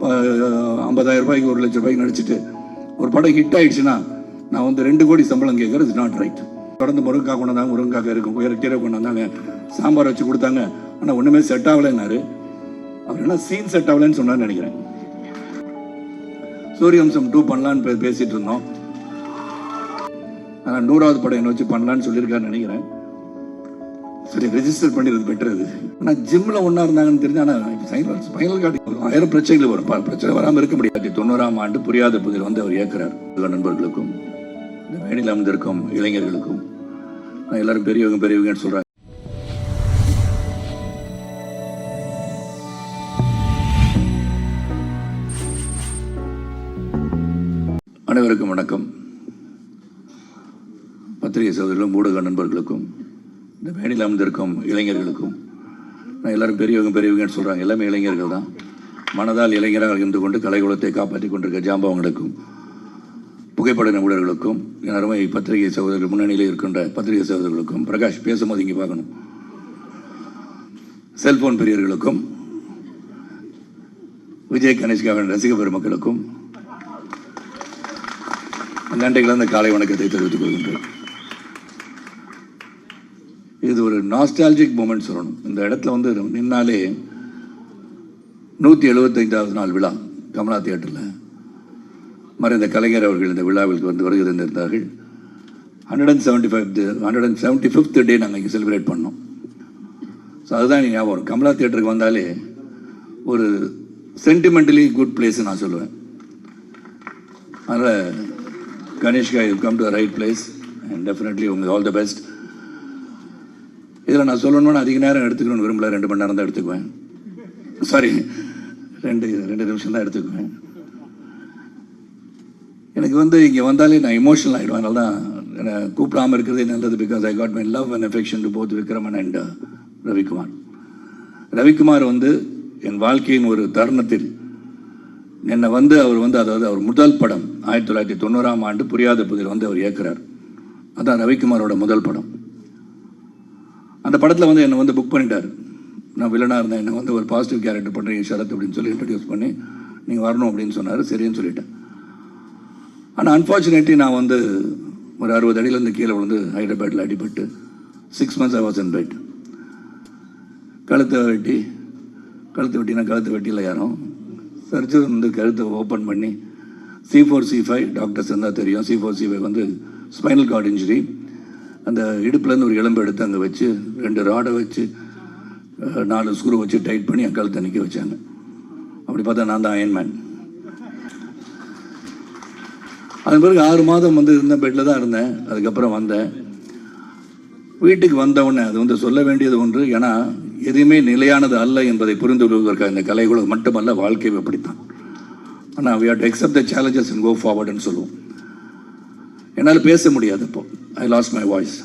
50,000 ரூபாய்க்கு 1 லட்சம் ரூபாய்க்கு நடிச்சுட்டு ஒரு படம் ஹிட் ஆயிடுச்சுன்னா நான் வந்து 2 கோடி சம்பளம் கேட்கறது இஸ் நாட் ரைட். தொடர்ந்து முருங்கைக்காய் கொண்டு வந்தாங்க, முருங்கைக்காய் இருக்கும், கீரை கொண்டு வந்தாங்க, சாம்பார் வச்சு கொடுத்தாங்க, ஆனால் ஒன்றுமே செட் ஆகலைன்னாரு. அவர் என்ன சீன் செட் ஆகலைன்னு சொன்னார்னு நினைக்கிறேன். சூரியவம்சம் 2 பண்ணலான்னு பேசிட்டு இருந்தோம். ஆனால் 100வது படம் என்ன வச்சு பண்ணலான்னு சொல்லியிருக்காருன்னு நினைக்கிறேன். சரி, ரெஜிஸ்டர் பண்ணிடுறது பெட்டர். அது ஆனால் ஜிம்மில் ஒன்றா இருந்தாங்கன்னு தெரிஞ்சு, ஆனால் ஸ்பைனல் கார்டு 1000 பிரச்சனைகள் வரும். பிரச்சனை வராமல் இருக்க முடியாது. 90ஆம் ஆண்டு புரியாத புதிர் வந்து அவர் இயக்குறார். நண்பர்களுக்கும் இந்த மேடையில் அமர்ந்திருக்கும் இளைஞர்களுக்கும் நான் எல்லாரும் பெரியவங்கன்னு சொல்கிறேன். அனைவருக்கும் வணக்கம். பத்திரிகை சகோதரர்களும் ஊடக நண்பர்களுக்கும் இந்த மேடையில் அமர்ந்திருக்கும் இளைஞர்களுக்கும் நான் எல்லாரும் பெரியவங்கன்னு சொல்கிறாங்க. எல்லாமே இளைஞர்கள் தான். மனதால் இளைஞராக இருந்து கொண்டு கலைக்குலத்தை காப்பாற்றி கொண்டிருக்க ஜாம்பவங்களுக்கும் புகைப்பட நிபுணர்களுக்கும் என் அருமை பத்திரிகை சகோதரர்கள் முன்னணியில் இருக்கின்ற பத்திரிகை சகோதரர்களுக்கும், பிரகாஷ் பேசும்போது இங்கே பார்க்கணும், செல்போன் பிரியர்களுக்கும், விஜய் கணேஷ்காவின் ரசிக பெருமக்களுக்கும் நன்றிகளந்த காலை வணக்கத்தை தெரிவித்துக் கொள்கின்றேன். இது ஒரு நாஸ்டாலஜிக் மூமெண்ட் சொல்லணும். இந்த இடத்துல வந்து நின்னாலே 175வது நாள் விழா கமலா தியேட்டரில் மறைந்த கலைஞர் அவர்கள் இந்த விழாவிற்கு வந்து வருகை தந்திருந்தார்கள். 175th டே நாங்கள் இங்கே செலிப்ரேட் பண்ணோம். ஸோ அதுதான் ஞாபகம். கமலா தியேட்டருக்கு வந்தாலே ஒரு சென்டிமெண்டலி குட் பிளேஸ் நான் சொல்லுவேன். அதனால் Ganeshka, you come to right place and definitely உங்களுக்கு ஆல் த பெஸ்ட். இதில் நான் சொல்லணும்னா அதிக நேரம் எடுத்துக்கணும்னு விரும்பல. 2 மணி நேரம் தான் எடுத்துக்குவேன். சாரி, 2 நிமிஷம் தான் எடுத்துக்குவேன். எனக்கு வந்து இங்கே வந்தாலே நான் எமோஷனல் ஆகிடுவேன். அதனால தான் என்னை கூப்பிடாமல் இருக்கிறதே நல்லது. Because I got my love and affection to both Vikraman and Ravikumar. Ravikumar வந்து என் வாழ்க்கையின் ஒரு தருணத்தில் என்னை வந்து அவர் வந்து, அதாவது அவர் முதல் படம் 1990ஆம் ஆண்டு புரியாத புதிர் வந்து அவர் இயக்குறார். அதான் ரவிக்குமாரோட முதல் படம். அந்த படத்தில் வந்து என்னை வந்து புக் பண்ணிட்டார். நான் வில்லனாக இருந்தேன். என்னை வந்து ஒரு பாசிட்டிவ் கேரக்டர் பண்ணுறீங்க ஷரத் அப்படின்னு சொல்லி இன்ட்ரடியூஸ் பண்ணி நீங்கள் வரணும் அப்படின்னு சொன்னார். சரின்னு சொல்லிட்டேன். ஆனால் அன்ஃபார்ச்சுனேட்லி நான் வந்து ஒரு 60 அடியிலேருந்து கீழே விழுந்து ஹைதராபாத்தில் அடிபட்டு 6 months I was in bed. கழுத்தை வெட்டினா கழுத்து வெட்டியில் யாரும் சர்ஜரி வந்து கழுத்தை ஓப்பன் பண்ணி C4 C5 டாக்டர்ஸ் இருந்தால் தெரியும். C4 C5 வந்து ஸ்பைனல் கார்டு இன்ஜுரி. அந்த இடுப்புலேருந்து ஒரு எலும்பு எடுத்து அங்கே வச்சு 2 ராடை வச்சு 4 ஸ்க்ரூ வச்சு டைட் பண்ணி என் கழுத்தை நிற்க வச்சாங்க. அப்படி பார்த்தா நான் தான் அயன்மேன். அதன் பிறகு 6 மாதம் வந்து இருந்த பெட்டில் தான் இருந்தேன். அதுக்கப்புறம் வந்தேன். வீட்டுக்கு வந்தவுடனே அது வந்து சொல்ல வேண்டியது ஒன்று. ஏன்னா எதுவுமே நிலையானது அல்ல என்பதை புரிந்து கொள்வதற்காக இந்த கலைகளும் மட்டுமல்ல, வாழ்க்கையும் அப்படித்தான். ஆனால் we have to accept the challenges and go forward ன்னு சொல்லுவோம். என்னால் பேச முடியாது. இப்போ I lost my voice.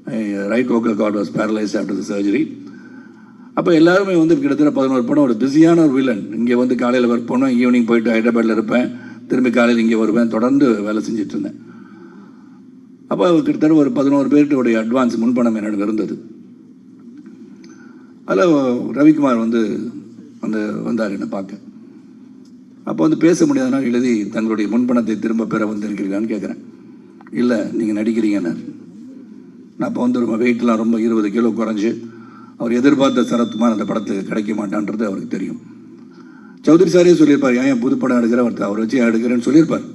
My right vocal cord was paralyzed after the surgery. அப்போ எல்லாருமே வந்து கிட்டத்தட்ட 11 படம், ஒரு பிஸியான ஒரு வில்லன். இங்கே வந்து காலையில் ஒர்க் பண்ணோம், ஈவினிங் போயிட்டு ஹைதராபாத்தில் இருப்பேன், திரும்பி காலையில் இங்கே வருவேன், தொடர்ந்து வேலை செஞ்சுட்டு இருந்தேன். அப்போ கிட்டத்தட்ட ஒரு 11 பேருடைய அட்வான்ஸ் முன்பணம் என்னிடம் இருந்தது. அதில் ரவிக்குமார் வந்து வந்தார் என்னை பார்க்க. அப்போ வந்து பேச முடியாதனால எழுதி தங்களுடைய முன்பணத்தை திரும்ப பெற வந்திருக்கிறீங்களான்னு கேட்குறேன். இல்லை, நீங்கள் நடிக்கிறீங்கன்னார். நான் அப்போ வந்து ரொம்ப வெயிட்லாம் ரொம்ப 20 கிலோ குறைஞ்சி அவர் எதிர்பார்த்த சரத்குமார் அந்த படத்துக்கு கிடைக்க மாட்டான்றது அவருக்கு தெரியும். சௌத்ரி சாரே சொல்லியிருப்பார், ஏன் புது படம் எடுக்கிற அவர் வச்சு எடுக்கிறேன்னு சொல்லியிருப்பார்.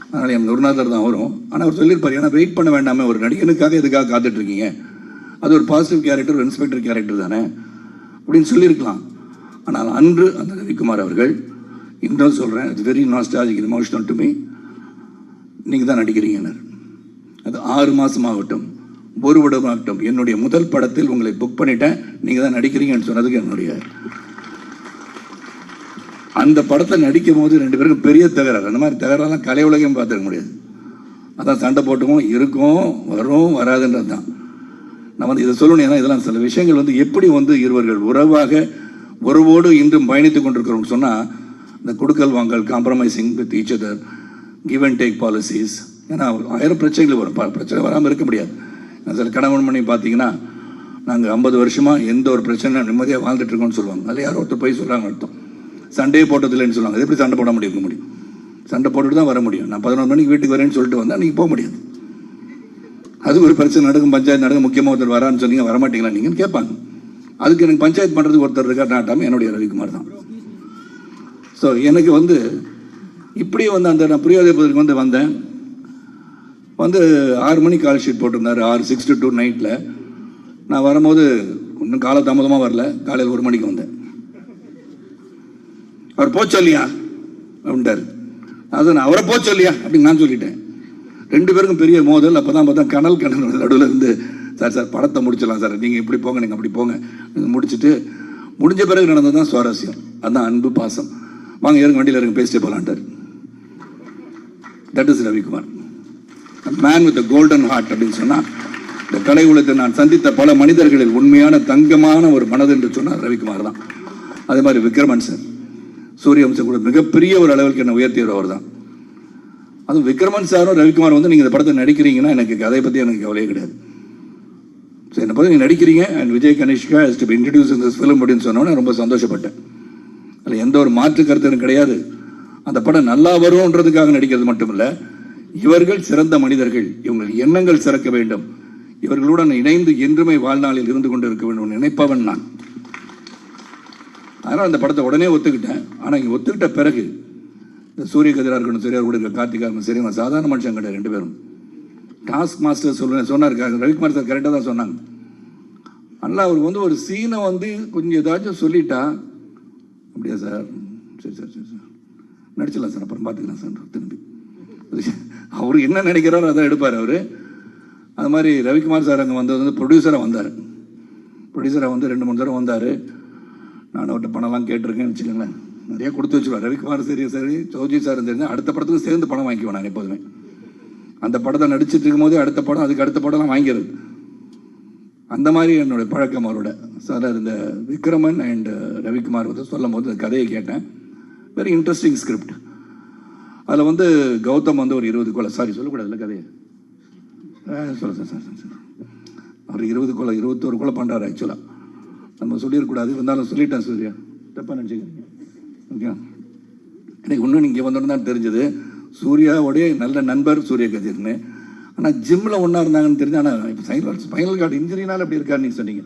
அதனால் என் குருநாதர் தான் வரும். ஆனால் அவர் சொல்லியிருப்பார், ஏன்னா வெயிட் பண்ண வேண்டாமே, ஒரு நடிகனுக்காக எதுக்காக காத்துட்ருக்கீங்க, அது ஒரு பாசிட்டிவ் கேரக்டர், ஒரு இன்ஸ்பெக்டர் கேரக்டர் தானே அப்படின்னு சொல்லியிருக்கலாம். ஆனால் அன்று அந்த ரவிக்குமார் அவர்கள், இன்னும் சொல்கிறேன், it's very nostalgic emotional to me, நீங்கள் தான் நடிக்கிறீங்கன்னார். அது 6 மாதமாகட்டும், 1 வருடமாகட்டும், என்னுடைய முதல் படத்தில் உங்களை புக் பண்ணிட்டேன், நீங்கள் தான் நடிக்கிறீங்கன்னு சொன்னதுக்கு என்னுடைய அந்த படத்தை நடிக்கும் போது 2 பேருக்கும் பெரிய தகராறு. அந்த மாதிரி தகராறுலாம் கலை உலகம் பார்த்துக்க முடியாது. அதான் சண்டை போட்டுக்கும், இருக்கும், வரும், வராதுன்றது தான். நான் வந்து இதை சொல்லணும். ஏன்னா இதெல்லாம் சில விஷயங்கள் வந்து எப்படி வந்து இருவர்கள் உறவாக உறவோடு இன்றும் பயணித்துக் கொண்டிருக்கிறோம்னு சொன்னால், இந்த கொடுக்கல் வாங்கல், compromising with each other, give and take policies. ஏன்னா 1000 பிரச்சனைகள் வரும். பிரச்சனை வராமல் இருக்க முடியாது. சில கணவன் மணி பார்த்தீங்கன்னா, நாங்கள் 50 வருஷமாக எந்த ஒரு பிரச்சனை நிம்மதியாக வாழ்ந்துட்டு இருக்கோம்னு சொல்லுவாங்க. அதில் யாரோ ஒருத்தர் போய் சொல்கிறாங்க அர்த்தம். சண்டையே போட்டதில்லைன்னு சொல்லுவாங்க. அது எப்படி சண்டை போட முடியும்? சண்டை போட்டுட்டு தான் வர முடியும். நான் 11 மணிக்கு வீட்டுக்கு வரேன்னு சொல்லிட்டு வந்தால் நீங்கள் போக முடியாது. அது ஒரு பிரச்சனை நடக்கும், பஞ்சாயத்து நடக்கும், முக்கியமாக ஒருத்தர் வரான்னு சொன்னீங்க, வரமாட்டீங்களா நீங்கன்னு கேட்பாங்க. அதுக்கு எனக்கு பஞ்சாயத்து பண்ணுறதுக்கு ஒருத்தர் இருக்கா நாட்டாமல் என்னுடைய ரவிக்குமார் தான். ஸோ எனக்கு வந்து இப்படியே வந்து அந்த நான் பிரியோதயபுரத்துக்கு வந்தேன். 6 மணிக்கு கால் ஷீட் போட்டிருந்தார். 6 to 2 நைட்டில். நான் வரும்போது இன்னும் காலதாமதமாக வரல, காலையில் 1 மணிக்கு வந்தேன். அவர் போச்சொல்லியா அப்படின்ட்டார். அது நான் அவரை போச்சொல்லியா அப்படின்னு நான் சொல்லிட்டேன். 2 பேருக்கும் பெரிய மோதல். அப்போ தான் பார்த்தா கனல் நடுவில் இருந்து சார் படத்தை முடிச்சிடலாம் சார், நீங்கள் இப்படி போங்க, நீங்கள் அப்படி போங்க முடிச்சுட்டு முடிஞ்ச பிறகு நடந்தது தான் சுவாரஸ்யம். அதுதான் அன்பு, பாசம். வாங்க ஏறுங்க, வண்டியில் இருங்க, பேசிட்டே போகலான்ட்டார். That is Ravikumar, man with golden heart அப்படின்னு சொன்னால், இந்த கலை உலகத்தில் நான் சந்தித்த பல மனிதர்களில் உண்மையான தங்கமான ஒரு மனது என்று சொன்னார் ரவிக்குமார் தான். அதே மாதிரி விக்ரமன் சார், சூரியவம்சம் கூட மிகப்பெரிய ஒரு அளவுக்கு என்னை உயர்த்தியவர் அவர் தான். அதுவும் விக்ரமன் சாரும் ரவிக்குமார் வந்து நீங்கள் இந்த படத்தை நடிக்கிறீங்கன்னா எனக்கு அதை பற்றி எனக்கு கவலையே கிடையாது. ஸோ என்னை பற்றி நீங்கள் நடிக்கிறீங்க and Vijay Kanishka is to be introduce in this film அப்படின்னு சொன்னோன்னே ரொம்ப சந்தோஷப்பட்டேன். அதில் எந்த ஒரு மாற்று கருத்தும் கிடையாது. அந்த படம் நல்லா வரும்ன்றதுக்காக நடிக்கிறது மட்டும் இல்லை, இவர்கள் சிறந்த மனிதர்கள், இவங்கள் எண்ணங்கள் சிறக்க வேண்டும், இவர்களுடன் இணைந்து என்றுமே வாழ்நாளில் இருந்து கொண்டு இருக்க வேண்டும் நினைப்பவன் நான். அதனால் அந்த படத்தை உடனே ஒத்துக்கிட்டேன். ஆனால் இங்கே ஒத்துக்கிட்ட பிறகு இந்த சூரிய கதிராக இருக்கணும், சரியாக கூட கார்த்திகா இருக்கணும், சரி சாதாரண மனுஷன் கிடையாது. 2 பேரும் டாஸ்க் மாஸ்டர் சொன்னார். ரவிக்குமார் சார் கரெக்டாக தான் சொன்னாங்க. அதனால் அவருக்கு வந்து ஒரு சீனை வந்து கொஞ்சம் ஏதாச்சும் சொல்லிட்டா, அப்படியா சார், சரி சார் சரி சார் நடிச்சிடலாம் சார், அப்புறம் பார்த்துக்கலாம் சார், திரும்பி அவர் என்ன நினைக்கிறாரோ அதான் எடுப்பார் அவர். அது மாதிரி ரவிக்குமார் சார் அங்கே வந்தது வந்து ப்ரொடியூசராக வந்தார். ப்ரொடியூசராக வந்து 2-3 தடவை வந்தார். நான் அவர்கிட்ட பணம்லாம் கேட்டிருக்கேன்னு வச்சுக்கோங்களேன், நிறையா கொடுத்து வச்சுருவார். ரவிக்குமார் சரி சரி சௌஜி சார் தெரிஞ்சு அடுத்த படத்துக்கு சேர்ந்து பணம் வாங்கிக்குவேன் நான் எப்போதுமே. அந்த படத்தை நடிச்சிட்டு இருக்கும் போதே அடுத்த படம், அதுக்கு அடுத்த படம்லாம் வாங்கிறது. அந்த மாதிரி என்னுடைய பழக்கம் அவரோட. சார் இந்த விக்ரமன் அண்ட் ரவிக்குமார் வந்து சொல்லும் போது அந்த கதையை கேட்டேன். Very interesting script. அதில் வந்து கௌதம் வந்து ஒரு 20 கொலை, சாரி சொல்லக்கூடாதுல்ல கதையை, சொல்ல சார் சார் சார் அவர் 20 கொலை 21 கொலை பண்ணுறாரு. ஆக்சுவலாக நம்ம சொல்லிடக்கூடாது, இருந்தாலும் சொல்லிட்டேன். சூர்யா தப்பாக நினச்சிக்கிறீங்க, ஓகே? எனக்கு இன்னும் நீங்கள் வந்தோன்னு தான் தெரிஞ்சது சூர்யாவுடைய நல்ல நண்பர் சூரிய கதிர்னு. ஆனால் ஜிம்மில் ஒன்றா இருந்தாங்கன்னு தெரிஞ்சு. ஆனால் இப்போ ஸ்பைனல் கார்டு இன்ஜுரினால அப்படி இருக்காருன்னு நீங்கள் சொன்னீங்க.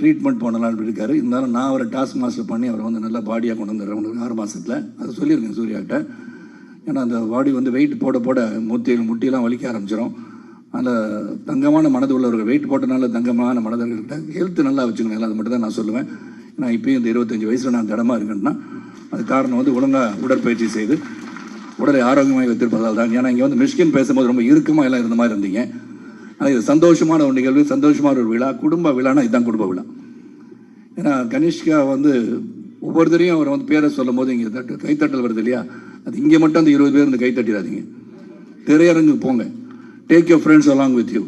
ட்ரீட்மெண்ட் போனாலும் அப்படி இருக்காரு. இருந்தாலும் நான் அவரை டாஸ்க் மாஸ்டர் பண்ணி அவரை வந்து நல்லா பாடியாக கொண்டு வந்துடுறேன் 6 மாதத்தில். அதை சொல்லியிருக்கேன் சூர்யாக்கிட்ட. ஏன்னா அந்த பாடி வந்து வெயிட் போட போட முட்டியெல்லாம் வலிக்க ஆரம்பிச்சிடும். அதில் தங்கமான மனது உள்ளவர்கள் வெயிட் போட்டனால தங்கமான மனதர்கள்கிட்ட ஹெல்த் நல்லா வச்சுக்கணும். அது மட்டும் தான் நான் சொல்லுவேன். ஏன்னா இப்போயும் இந்த 25 வயசில் நான் திடமாக இருக்கேன்னா அது காரணம் வந்து ஒழுங்காக உடற்பயிற்சி செய்து உடலை ஆரோக்கியமாக வைத்திருப்பதால் தான். ஏன்னா இங்கே வந்து மிஷ்கின் பேசும்போது ரொம்ப இறுக்கமாக எல்லாம் இருந்த மாதிரி இருந்தீங்க. ஆனால் இது சந்தோஷமான ஒரு நிகழ்வு, சந்தோஷமான ஒரு விழா, குடும்ப விழானா இதுதான் குடும்ப விழா. ஏன்னா கனிஷ்கா வந்து ஒவ்வொருத்தரையும் அவர் வந்து பேரை சொல்லும் போது இங்கே கைத்தட்டல் வருது இல்லையா, அது இங்கே மட்டும் அந்த 20 பேர் இந்த கைத்தட்டிடாதீங்க. திரையரங்குக்கு போங்க, take your friends along with you.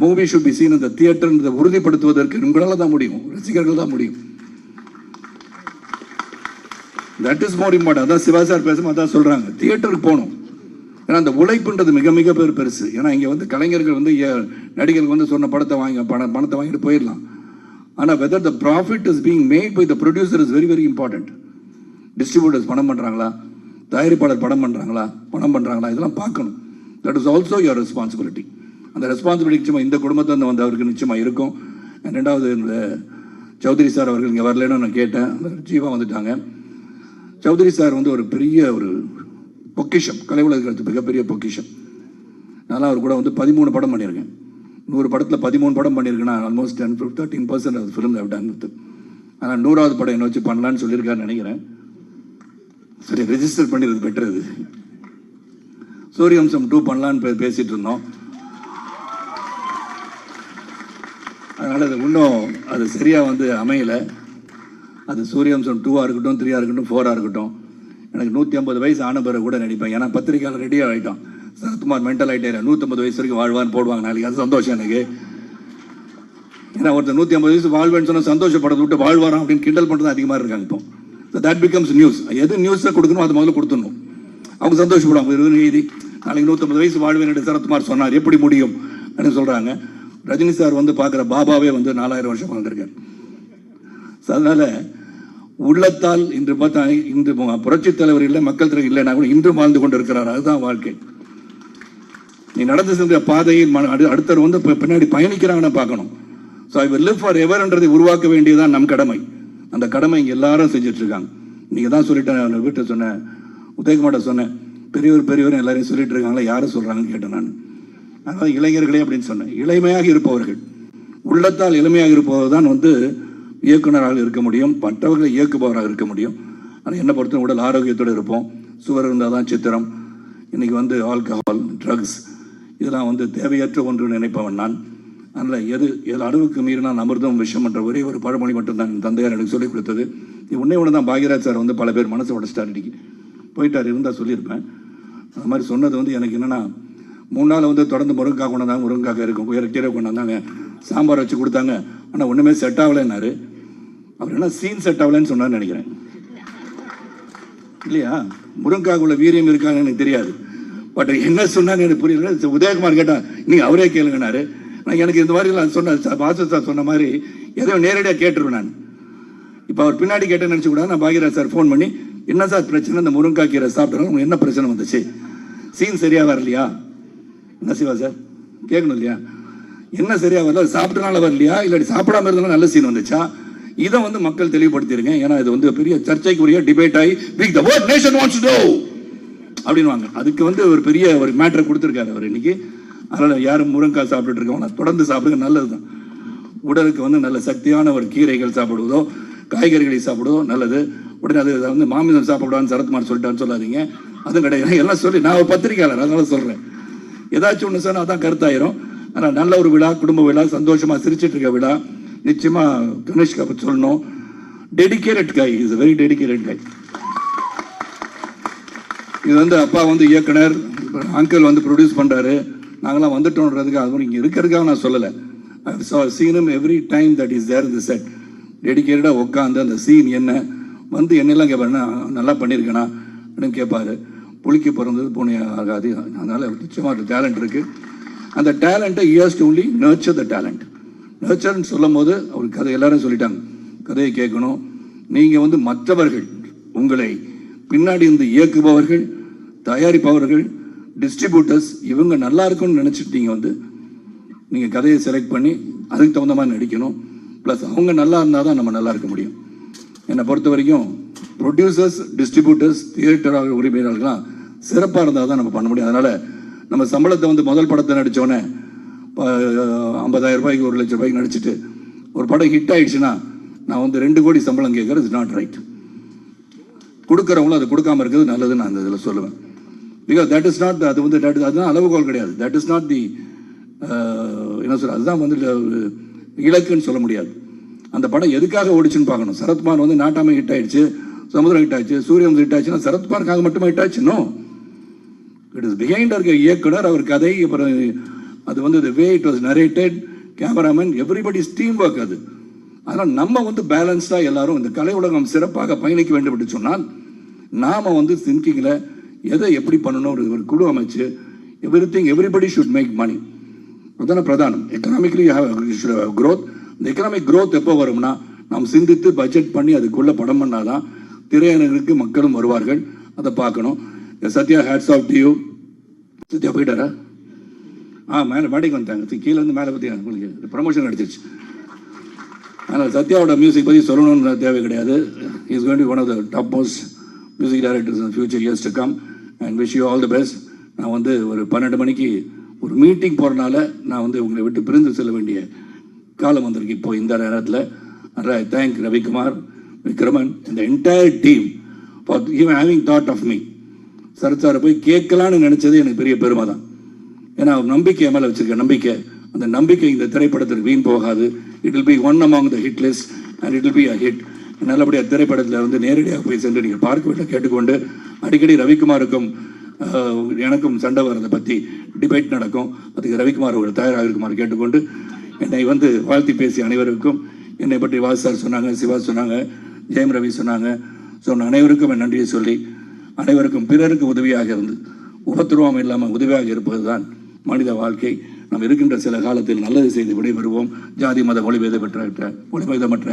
Movie should be seen இந்த தியேட்டர் உறுதிப்படுத்துவதற்கு உங்களால் தான் முடியும், ரசிகர்கள் தான் முடியும். That is more important. அதான் சிவா சார் பேசும்போது அதான் சொல்கிறாங்க, தியேட்டருக்கு போகணும். ஏன்னா அந்த உழைப்புன்றது மிக மிக பெருசு. ஏன்னா இங்கே வந்து கலைஞர்கள் வந்து நடிகர்கள் வந்து சொன்ன படத்தை பணத்தை வாங்கிட்டு போயிடலாம். ஆனால் whether the profit is being made by the producer is very very important. Distributors பணம் பண்ணுறாங்களா, தயாரிப்பாளர் பணம் பண்ணுறாங்களா, இதெல்லாம் பார்க்கணும். That is also your responsibility. அந்த ரெஸ்பான்சிபிலிட்டி நிச்சயமாக இந்த குடும்பத்தை வந்து அவருக்கு நிச்சயமாக இருக்கும். 2வது சௌத்ரி சார் அவர்கள் இங்கே வரலன்னு நான் கேட்டேன், ஜீவா வந்துட்டாங்க. சௌத்ரி சார் வந்து ஒரு பெரிய ஒரு பொக்கிஷம், கலை உலகத்துக்கு மிகப்பெரிய பொக்கிஷம். அதனால் அவர் கூட வந்து 13 படம் பண்ணியிருக்கேன். 100 படத்தில் 13 படம் பண்ணியிருக்கேன்னா almost 10-13% of film have done with. ஆனால் 100வது படம் என்ன வச்சு பண்ணலான்னு சொல்லியிருக்காருன்னு நினைக்கிறேன். சரி, ரெஜிஸ்டர் பண்ணிடுறது பெட்டர். இது சூரியவம்சம் 2 பண்ணலான்னு பேசிகிட்டு இருந்தோம். அதனால் அது இன்னும் அது சரியாக வந்து அமையலை. அது சூரியவம்சம் 2-ஆக இருக்கட்டும், 3-ஆக இருக்கட்டும், 4-ஆக இருக்கட்டும். எனக்கு 150 வயசு ஆன பிறகு கூட நடிப்பேன். ஏன்னா பத்திரிக்கையாளர் ரெடியாக ஆகிட்டோம். சரத்குமார் மென்டல் ஆகிட்டே 150 வயசு வரைக்கும் வாழ்வான்னு போடுவாங்க நாளைக்கு. அது சந்தோஷம் எனக்கு. ஏன்னா ஒருத்தர் 150 வயசு வாழ்வேன்னு சொன்னால் சந்தோஷப்படத்தை விட்டு வாழ்வாராம் அப்படின்னு கிண்டல் பண்ணுறது அதிகமாக இருக்காங்க இப்போ. So that becomes news. எது நியூஸை கொடுக்கணும் அது முதல்ல கொடுத்துடணும். அவங்க சந்தோஷப்படுவாங்க. நீதி நாளைக்கு 150 வயசு வாழ்வேன் சரத்குமார் சொன்னார், எப்படி முடியும் அப்படின்னு சொல்கிறாங்க. ரஜினி சார் வந்து பார்க்குற பாபாவே வந்து 4000 வருஷம் வாழ்ந்திருக்கார். ஸோ அதனால் உள்ளத்தால் இன்று பார்த்தா இன்று புரட்சி தலைவர் இல்லை, மக்கள் தலைவர் இல்லைன்னா கூட இன்று வாழ்ந்து கொண்டு இருக்கிறார். அதுதான் வாழ்க்கை. நீ நடந்து சென்ற பாதையில் அடுத்தவர் வந்து பின்னாடி பயணிக்கிறாங்கன்னு பார்க்கணும். So I will live for எவர்ன்றதை உருவாக்க வேண்டியதுதான் நம் கடமை. அந்த கடமை இங்கே எல்லாரும் செஞ்சுட்டு இருக்காங்க. நீங்கள் தான் சொல்லிட்டேன், வீட்டை சொன்னேன், உதயகுமார்ட்ட சொன்னேன், பெரியவர் எல்லாரையும் சொல்லிட்டு இருக்காங்களா, யாரும் சொல்கிறாங்கன்னு கேட்டேன் நான். அதாவது இளைஞர்களே அப்படின்னு சொன்னேன். இளமையாக இருப்பவர்கள், உள்ளத்தால் இளமையாக இருப்பவர் தான் வந்து இயக்குனராக இருக்க முடியும், மற்றவர்களை இயக்குபவராக இருக்க முடியும். ஆனால் என்னை பொறுத்த உடல் ஆரோக்கியத்தோடு இருப்போம். சுவர் இருந்தால் தான் சித்திரம். இன்றைக்கி வந்து ஆல்கஹால், ட்ரக்ஸ் இதெல்லாம் வந்து தேவையற்ற ஒன்று நினைப்பவன் நான். அதனால் எது அளவுக்கு மீறினால் அமிர்தம் விஷம் என்ற ஒரே ஒரு பழமொழி மட்டும்தான் என் தந்தையார் எனக்கு சொல்லிக் கொடுத்தது. உன்னை ஒன்று தான் பாக்யராஜ் சார் வந்து பல பேர் மனசை உடச்சிட்டார், இன்னைக்கு போயிட்டார், இருந்தால் சொல்லியிருப்பேன். அது மாதிரி சொன்னது வந்து எனக்கு என்னென்னா, 3 நாள் வந்து தொடர்ந்து முருங்கைக்காய் கொண்டாந்தாங்க, முருங்கைக்காய் இருக்கும், கீரை கொண்டாந்தாங்க, சாம்பார் வச்சு கொடுத்தாங்க. ஆனால் ஒன்றுமே செட் ஆகலைன்னாரு. அவர் என்ன சீன் செட் ஆகலைன்னு சொன்னார்னு நினைக்கிறேன், இல்லையா? முருங்கைக்காய்க்குள்ள வீரியம் இருக்காங்கன்னு எனக்கு தெரியாது. பட் என்ன சொன்னாங்க எனக்கு புரியல. உதயகுமார் கேட்டால் நீங்கள் அவரே கேளுங்கன்னாரு. நான் எனக்கு இந்த மாதிரி சொன்ன பாசு சார் சொன்ன மாதிரி எதையும் நேரடியாக கேட்டுருவேன் நான். இப்போ அவர் பின்னாடி கேட்டேன்னு நினச்சி கூட நான் பாக்யராஜ் சார் ஃபோன் பண்ணி, என்ன சார் பிரச்சனை, இந்த முருங்கைக்காய் கீரை சாப்பிட்றாங்க, உங்களுக்கு என்ன பிரச்சனை வந்துச்சு, சீன் சரியாக வரலையா, என்ன செய்வா சார் கேட்கணும் இல்லையா? என்ன சரியாக வரல, சாப்பிட்டனால வரலையா, இல்லாட்டி சாப்பிடாம இருந்தாலும் நல்ல சீன் வந்துச்சா? இதை வந்து மக்கள் தெளிவுபடுத்திருங்க. ஏன்னா இது வந்து பெரிய சர்ச்சைக்குரிய டிபேட் ஆகி the whole nation wants to know அப்படின்வாங்க. அதுக்கு வந்து ஒரு பெரிய ஒரு மேட்டரை கொடுத்துருக்காரு அவர் இன்னைக்கு. அதனால் யாரும் முருங்கைக்காய் சாப்பிட்டுட்டு இருக்கோம், தொடர்ந்து சாப்பிடுங்க, நல்லது தான். உடலுக்கு வந்து நல்ல சக்தியான ஒரு கீரைகள் சாப்பிடுவதோ காய்கறிகளை சாப்பிடுவதோ நல்லது. உடனே அது வந்து மாமிசம் சாப்பிடுவான்னு சரத்குமார் சொல்லிட்டான்னு சொல்லாதீங்க, அதுவும் கிடையாது. எல்லாம் சொல்லி நான் ஒரு பத்திரிகையாளர், அதனால சொல்கிறேன். ஏதாச்சும் ஒன்று சொன்னால் அதான் கருத்தாயிரும். ஆனால் நல்ல ஒரு விழா, குடும்ப விழா, சந்தோஷமாக சிரிச்சிட்டு இருக்க விழா, நிச்சயமாக கணேஷ்கா பற்றி சொல்லணும். Dedicated guy, is very dedicated guy. இது வந்து அப்பா வந்து இயக்குனர், அங்கிள் வந்து ப்ரொடியூஸ் பண்ணுறாரு, நாங்களாம் வந்துட்டோன்றதுக்கு அது இங்கே இருக்கிறதுக்காக நான் சொல்லலை. Scene him every time that is there in the set. டெடிகேட்டடாக உட்காந்து அந்த சீன் என்ன வந்து என்னெல்லாம் கேட்பாருன்னா, நல்லா பண்ணியிருக்கேனா அப்படின்னு கேட்பாரு. புளிக்க பிறந்தது பூனை ஆகாது. அதனால் நிச்சயமாக ஒரு டேலண்ட் இருக்குது. அந்த டேலண்ட்டை he has to only nurture the talent. நர்ச்சர்ன்னு சொல்லும் போது அவர் கதை எல்லாரும் சொல்லிட்டாங்க, கதையை கேட்கணும். நீங்கள் வந்து மற்றவர்கள், உங்களை பின்னாடி இருந்து இயக்குபவர்கள், தயாரிப்பவர்கள், டிஸ்ட்ரிபியூட்டர்ஸ், இவங்க நல்லா இருக்கும்னு நினச்சிட்டு நீங்கள் வந்து நீங்கள் கதையை செலக்ட் பண்ணி அதுக்கு தகுந்த மாதிரி நடிக்கணும். ப்ளஸ் அவங்க நல்லா இருந்தால் தான் நம்ம நல்லா இருக்க முடியும். என்னை பொறுத்த வரைக்கும் ப்ரொடியூசர்ஸ், டிஸ்ட்ரிபியூட்டர்ஸ், தியேட்டர் உரிமையாளர்கள்லாம் சிறப்பாக இருந்தால் தான் நம்ம பண்ண முடியும். அதனால் நம்ம சம்பளத்தை வந்து முதல் படத்தை நடித்தோன்னே 50,000 ரூபாய்க்கு 1 லட்சம் ரூபாய்க்கு நடிச்சுட்டு ஒரு படம் ஹிட் ஆகிடுச்சுன்னா நான் வந்து 2 கோடி சம்பளம் கேட்குறது இஸ் நாட் ரைட். கொடுக்குறவங்களும் அது கொடுக்காமல் இருக்கிறது நல்லதுன்னு நான் அந்த இதில் சொல்லுவேன். பிகாஸ் தட் இஸ் நாட், அது வந்து அதுதான் அளவுகோல் கிடையாது. தட் இஸ் நாட் தி என்ன சொல்ற, அதுதான் வந்து இலக்குன்னு சொல்ல முடியாது. அந்த படம் எதுக்காக ஓடிச்சுன்னு பார்க்கணும். சரத்குமார் வந்து நாட்டாமை ஹிட் ஆயிடுச்சு, சமுதிரம் ஹிட் ஆயிடுச்சு, சூரியன் ஹிட் ஆயிடுச்சுன்னா சரத்குமாருக்காக மட்டுமே ஹிட் ஆயிடுச்சுனோ, இட் இஸ் பிஹைண்ட் இருக்க இயக்குனர், அவர் கதை, அப்புறம் அது வந்து the way it was narrated, cameraman, everybody's team work அது. அதனால் நம்ம வந்து பேலன்ஸ்டாக எல்லாரும் இந்த கலை உலகம் சிறப்பாக பயணிக்க வேண்டும் என்று சொன்னால் நாம் வந்து திங்கிங்கில் எதை எப்படி பண்ணணும் ஒரு குழு அமைச்சு எவ்ரிபடி ஷுட் மேக் மணி. அதுதானே பிரதானம். Economically growth. இந்த எக்கனாமிக் க்ரோத் எப்போ வரும்னா நாம் சிந்தித்து பட்ஜெட் பண்ணி அதுக்குள்ளே படம் பண்ணாதான் திரையரங்குக்கு மக்களும் வருவார்கள். அதை பார்க்கணும். Sathya, hats off to you. Sathya போயிட்டாரா? மேலே மாடிக்கு வந்துட்டாங்க, கீழே வந்து மேலே பற்றி உங்களுக்கு ப்ரமோஷன் கிடச்சிருச்சு. ஆனால் சத்யாவோட மியூசிக் பற்றி சொல்லணும்னு தேவை கிடையாது. Is going to be one of the top most music directors in future years to come and wish you all the best. நான் வந்து ஒரு 12 மணிக்கு ஒரு மீட்டிங் போகிறனால நான் வந்து உங்களை விட்டு பிரிந்து செல்ல வேண்டிய காலம் வந்திருக்கு இப்போ இந்த நேரத்தில். ஐ தேங்க் ரவிக்குமார், விக்ரமன், இந்த entire team for even having thought of me. Sarath சாரை போய் கேட்கலான்னு நினச்சது எனக்கு பெரிய பெருமை தான். ஏன்னா நம்பிக்கை மேலே வச்சிருக்க நம்பிக்கை, அந்த நம்பிக்கை இந்த திரைப்படத்திற்கு வீண் போகாது. It will be one among the hit list and it will be a hit. நல்லபடியாக திரைப்படத்தில் வந்து நேரடியாக போய் சென்று நீங்கள் பார்க்க வேண்டும் கேட்டுக்கொண்டு, அடிக்கடி ரவிக்குமாருக்கும் எனக்கும் சண்டை வரதை பற்றி டிபேட் நடக்கும். அதுக்கு ரவிக்குமார் ஒரு தயாராக இருக்குமாறு கேட்டுக்கொண்டு, என்னை வந்து வாழ்த்தி பேசிய அனைவருக்கும், என்னை பற்றி வாஸ் சார் சொன்னாங்க, சிவா சொன்னாங்க, ஜெயம் ரவி சொன்னாங்க, சொன்ன அனைவருக்கும் என் நன்றியை சொல்லி, அனைவருக்கும் பிறருக்கு உதவியாக இருந்து உபத்திரவம் இல்லாமல் உதவியாக இருப்பது தான் மனித வாழ்க்கை. நாம் இருக்கின்ற சில காலத்தில் நல்லது செய்து விடைபெறுவோம். ஜாதி மத மொழிபேதமற்ற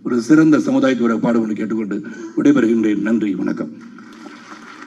ஒரு சிறந்த சமுதாயத்துடைய பாடுபட்டு கேட்டுக்கொண்டு விடைபெறுகின்றேன். நன்றி, வணக்கம்.